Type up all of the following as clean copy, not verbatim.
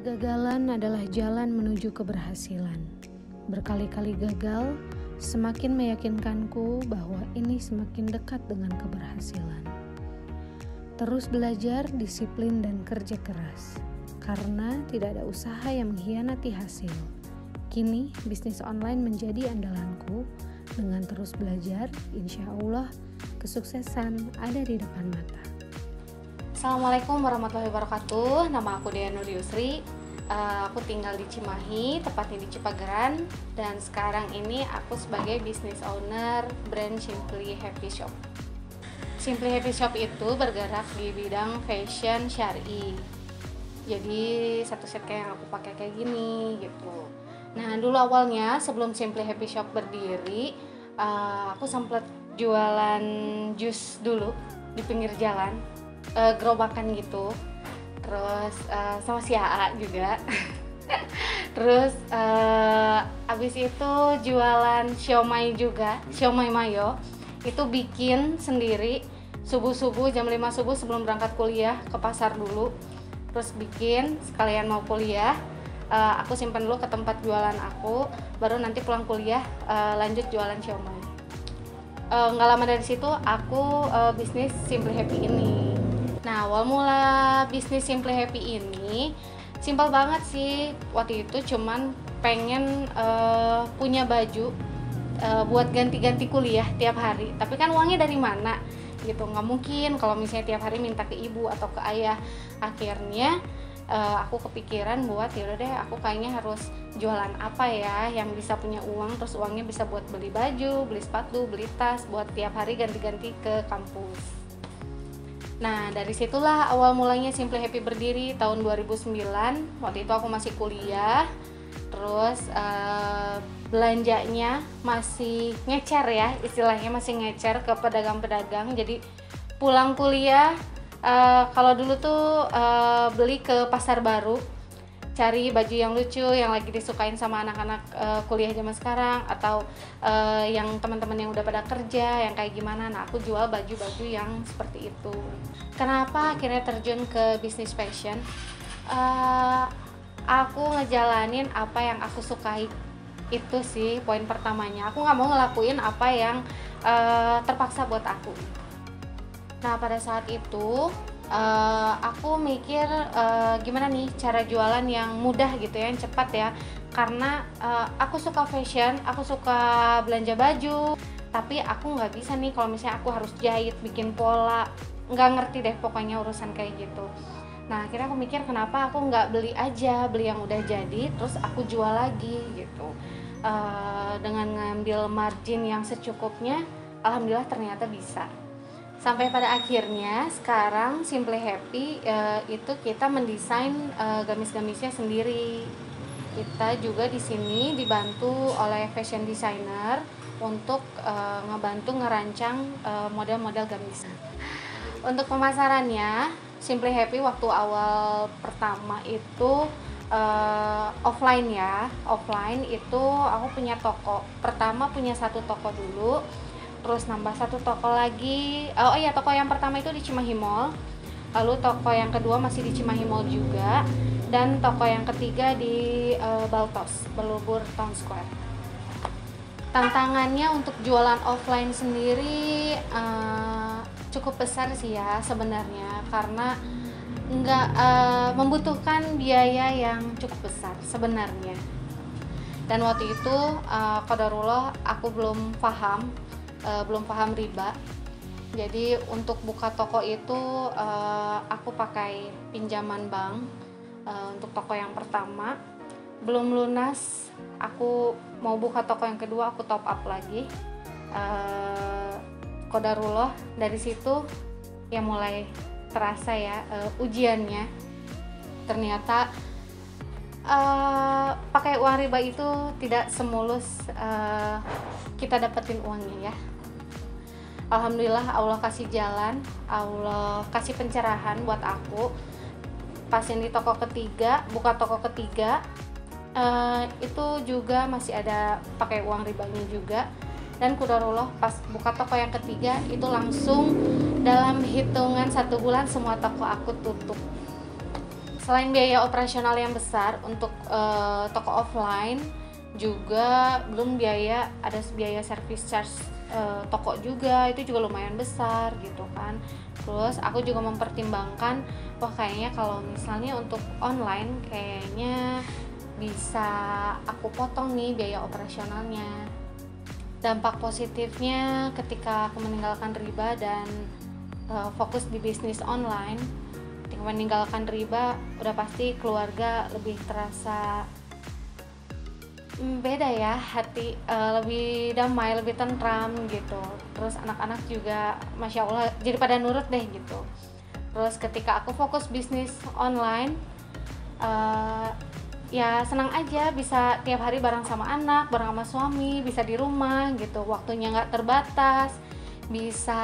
Kegagalan adalah jalan menuju keberhasilan. Berkali-kali gagal, semakin meyakinkanku bahwa ini semakin dekat dengan keberhasilan. Terus belajar, disiplin, dan kerja keras. Karena tidak ada usaha yang mengkhianati hasil. Kini, bisnis online menjadi andalanku. Dengan terus belajar, insya Allah, kesuksesan ada di depan mata. Assalamualaikum warahmatullahi wabarakatuh. Nama aku Dea Nur Yusri. Aku tinggal di Cimahi, tepatnya di Cipageran. Dan sekarang ini aku sebagai business owner brand Simply Happy Shop. Simply Happy Shop itu bergerak di bidang fashion syar'i. Jadi satu set kayak yang aku pakai kayak gini gitu. Nah dulu awalnya sebelum Simply Happy Shop berdiri, aku sempat jualan jus dulu di pinggir jalan. Gerobakan gitu, terus sama si AA juga. Terus abis itu jualan siomay juga, siomay mayo. Itu bikin sendiri subuh-subuh jam 5 subuh sebelum berangkat kuliah ke pasar dulu. Terus bikin sekalian mau kuliah, aku simpan dulu ke tempat jualan aku, baru nanti pulang kuliah lanjut jualan siomay. Nggak lama dari situ aku bisnis Simply Happy ini. Nah, awal mula bisnis Simply Happy ini simpel banget sih. Waktu itu cuman pengen punya baju buat ganti-ganti kuliah tiap hari. Tapi kan uangnya dari mana? Gitu, nggak mungkin kalau misalnya tiap hari minta ke ibu atau ke ayah. Akhirnya aku kepikiran buat yaudah deh, aku kayaknya harus jualan apa ya yang bisa punya uang, terus uangnya bisa buat beli baju, beli sepatu, beli tas, buat tiap hari ganti-ganti ke kampus. Nah, dari situlah awal mulanya Simply Happy berdiri tahun 2009. Waktu itu aku masih kuliah. Terus belanjanya masih ngecer ya, istilahnya masih ngecer ke pedagang-pedagang. Jadi pulang kuliah, kalau dulu tuh beli ke pasar baru, cari baju yang lucu, yang lagi disukain sama anak-anak kuliah zaman sekarang, atau yang teman-teman yang udah pada kerja, yang kayak gimana. Nah, aku jual baju-baju yang seperti itu. Kenapa akhirnya terjun ke bisnis fashion? Aku ngejalanin apa yang aku sukai. Itu sih poin pertamanya. Aku nggak mau ngelakuin apa yang terpaksa buat aku. Nah, pada saat itu aku mikir gimana nih cara jualan yang mudah gitu ya, yang cepat ya. Karena aku suka fashion, aku suka belanja baju, tapi aku nggak bisa nih kalau misalnya aku harus jahit, bikin pola, nggak ngerti deh pokoknya urusan kayak gitu. Nah, akhirnya aku mikir kenapa aku nggak beli yang udah jadi, terus aku jual lagi gitu. Dengan ngambil margin yang secukupnya, alhamdulillah ternyata bisa. Sampai pada akhirnya sekarang Simply Happy itu kita mendesain gamis-gamisnya sendiri. Kita juga di sini dibantu oleh fashion designer untuk ngebantu ngerancang model-model gamis. Untuk pemasarannya, Simply Happy waktu awal pertama itu offline ya. Offline itu aku punya toko. Pertama punya satu toko dulu. Terus nambah satu toko lagi. Oh iya, toko yang pertama itu di Cimahi Mall. Lalu toko yang kedua masih di Cimahi Mall juga. Dan toko yang ketiga di Baltos, Belubur Town Square. Tantangannya untuk jualan offline sendiri cukup besar sih ya sebenarnya. Karena nggak membutuhkan biaya yang cukup besar sebenarnya. Dan waktu itu qadarullah aku belum paham riba. Jadi untuk buka toko itu aku pakai pinjaman bank. Untuk toko yang pertama belum lunas, aku mau buka toko yang kedua, aku top up lagi. Qadarullah dari situ ya mulai terasa ya ujiannya. Ternyata pakai uang riba itu tidak semulus kita dapetin uangnya ya. Alhamdulillah Allah kasih jalan, Allah kasih pencerahan buat aku. Pas yang di toko ketiga, buka toko ketiga, itu juga masih ada pakai uang ribanya juga. Dan qadarullah pas buka toko yang ketiga itu langsung dalam hitungan 1 bulan semua toko aku tutup. Selain biaya operasional yang besar untuk toko offline, juga belum ada biaya service charge toko juga, itu juga lumayan besar gitu kan. Terus aku juga mempertimbangkan, wah kayaknya kalau misalnya untuk online kayaknya bisa aku potong nih biaya operasionalnya. Dampak positifnya ketika aku meninggalkan riba dan fokus di bisnis online, ketika meninggalkan riba udah pasti keluarga lebih terasa beda ya, hati lebih damai, lebih tentram gitu. Terus anak-anak juga Masya Allah jadi pada nurut deh gitu. Terus ketika aku fokus bisnis online, ya senang aja bisa tiap hari bareng sama anak, bareng sama suami, bisa di rumah gitu, waktunya nggak terbatas, bisa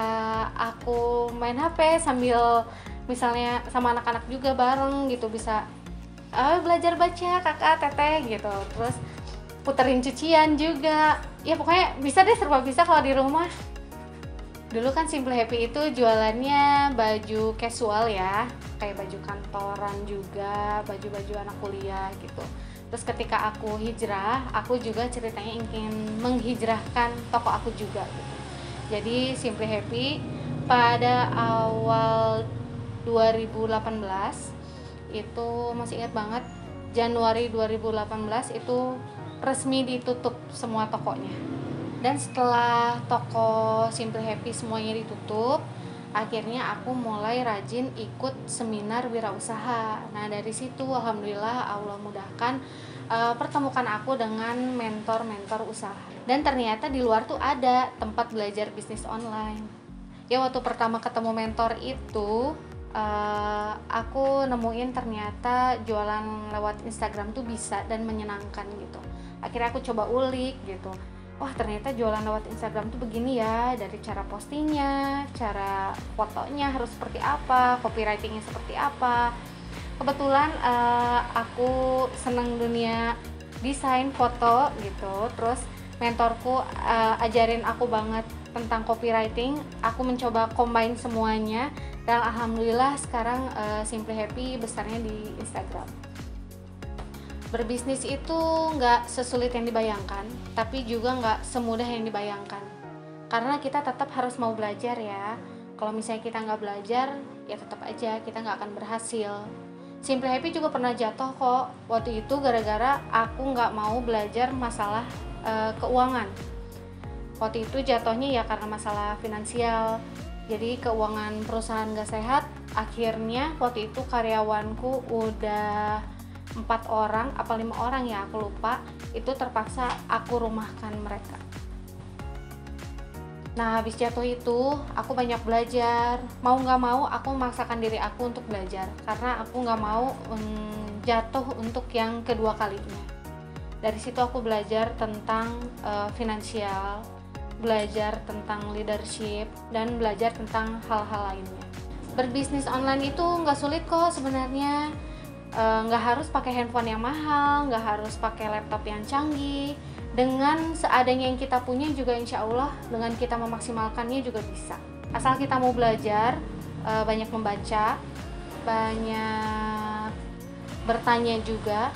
aku main HP sambil misalnya sama anak-anak juga bareng gitu, bisa belajar baca kakak teteh gitu, terus puterin cucian juga, ya pokoknya bisa deh, serba bisa kalau di rumah. Dulu kan Simple Happy itu jualannya baju casual ya, kayak baju kantoran juga, baju-baju anak kuliah gitu. Terus ketika aku hijrah, aku juga ceritanya ingin menghijrahkan toko aku juga gitu. Jadi Simple Happy pada awal 2018 itu, masih ingat banget, Januari 2018 itu resmi ditutup semua tokonya. Dan setelah toko Simple Happy semuanya ditutup, akhirnya aku mulai rajin ikut seminar wirausaha. Nah dari situ alhamdulillah Allah mudahkan, pertemukan aku dengan mentor-mentor usaha. Dan ternyata di luar tuh ada tempat belajar bisnis online. Ya waktu pertama ketemu mentor itu, aku nemuin ternyata jualan lewat Instagram tuh bisa dan menyenangkan gitu. Akhirnya aku coba ulik gitu, wah ternyata jualan lewat Instagram tuh begini ya, dari cara postingnya, cara fotonya harus seperti apa, copywritingnya seperti apa. Kebetulan aku senang dunia desain foto gitu, terus mentorku ajarin aku banget tentang copywriting. Aku mencoba combine semuanya dan alhamdulillah sekarang Simple Happy besarnya di Instagram. Berbisnis itu nggak sesulit yang dibayangkan, tapi juga nggak semudah yang dibayangkan. Karena kita tetap harus mau belajar ya. Kalau misalnya kita nggak belajar, ya tetap aja kita nggak akan berhasil. Simple Happy juga pernah jatuh kok. Waktu itu gara-gara aku nggak mau belajar masalah keuangan. Waktu itu jatuhnya ya karena masalah finansial. Jadi keuangan perusahaan nggak sehat. Akhirnya waktu itu karyawanku udah 4 orang, apa 5 orang ya aku lupa, itu terpaksa aku rumahkan mereka. Nah habis jatuh itu aku banyak belajar, mau nggak mau aku memaksakan diri aku untuk belajar, karena aku nggak mau jatuh untuk yang kedua kalinya. Dari situ aku belajar tentang finansial, belajar tentang leadership, dan belajar tentang hal-hal lainnya. Berbisnis online itu nggak sulit kok sebenarnya. Nggak harus pakai handphone yang mahal, nggak harus pakai laptop yang canggih. Dengan seadanya yang kita punya juga insya Allah dengan kita memaksimalkannya juga bisa. Asal kita mau belajar, banyak membaca, banyak bertanya juga.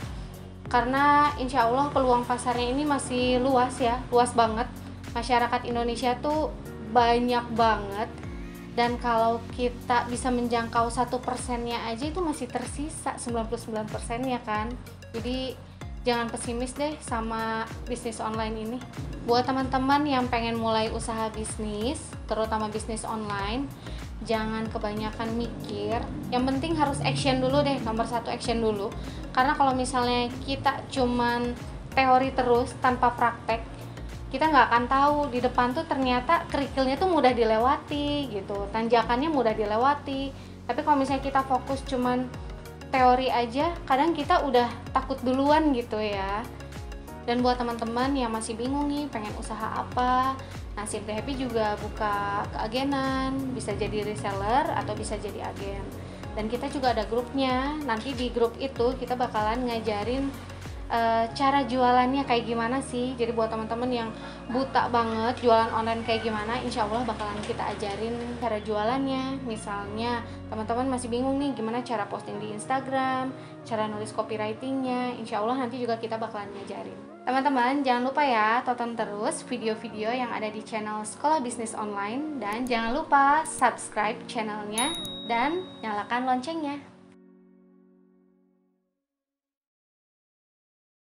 Karena insya Allah peluang pasarnya ini masih luas ya, luas banget. Masyarakat Indonesia tuh banyak banget. Dan kalau kita bisa menjangkau 1%-nya aja itu masih tersisa 99%-nya kan. Jadi jangan pesimis deh sama bisnis online ini. Buat teman-teman yang pengen mulai usaha bisnis, terutama bisnis online, jangan kebanyakan mikir. Yang penting harus action dulu deh, nomor 1 action dulu. Karena kalau misalnya kita cuman teori terus tanpa praktek, kita nggak akan tahu di depan tuh ternyata kerikilnya tuh mudah dilewati gitu, tanjakannya mudah dilewati. Tapi kalau misalnya kita fokus cuman teori aja, kadang kita udah takut duluan gitu ya. Dan buat teman-teman yang masih bingung nih pengen usaha apa, nah Simple Happy juga buka keagenan, bisa jadi reseller atau bisa jadi agen. Dan kita juga ada grupnya, nanti di grup itu kita bakalan ngajarin cara jualannya kayak gimana sih. Jadi buat teman-teman yang buta banget jualan online kayak gimana, insya Allah bakalan kita ajarin cara jualannya. Misalnya teman-teman masih bingung nih gimana cara posting di Instagram, cara nulis copywritingnya, insya Allah nanti juga kita bakalan ngajarin. Teman-teman jangan lupa ya tonton terus video-video yang ada di channel Sekolah Bisnis Online, dan jangan lupa subscribe channelnya dan nyalakan loncengnya.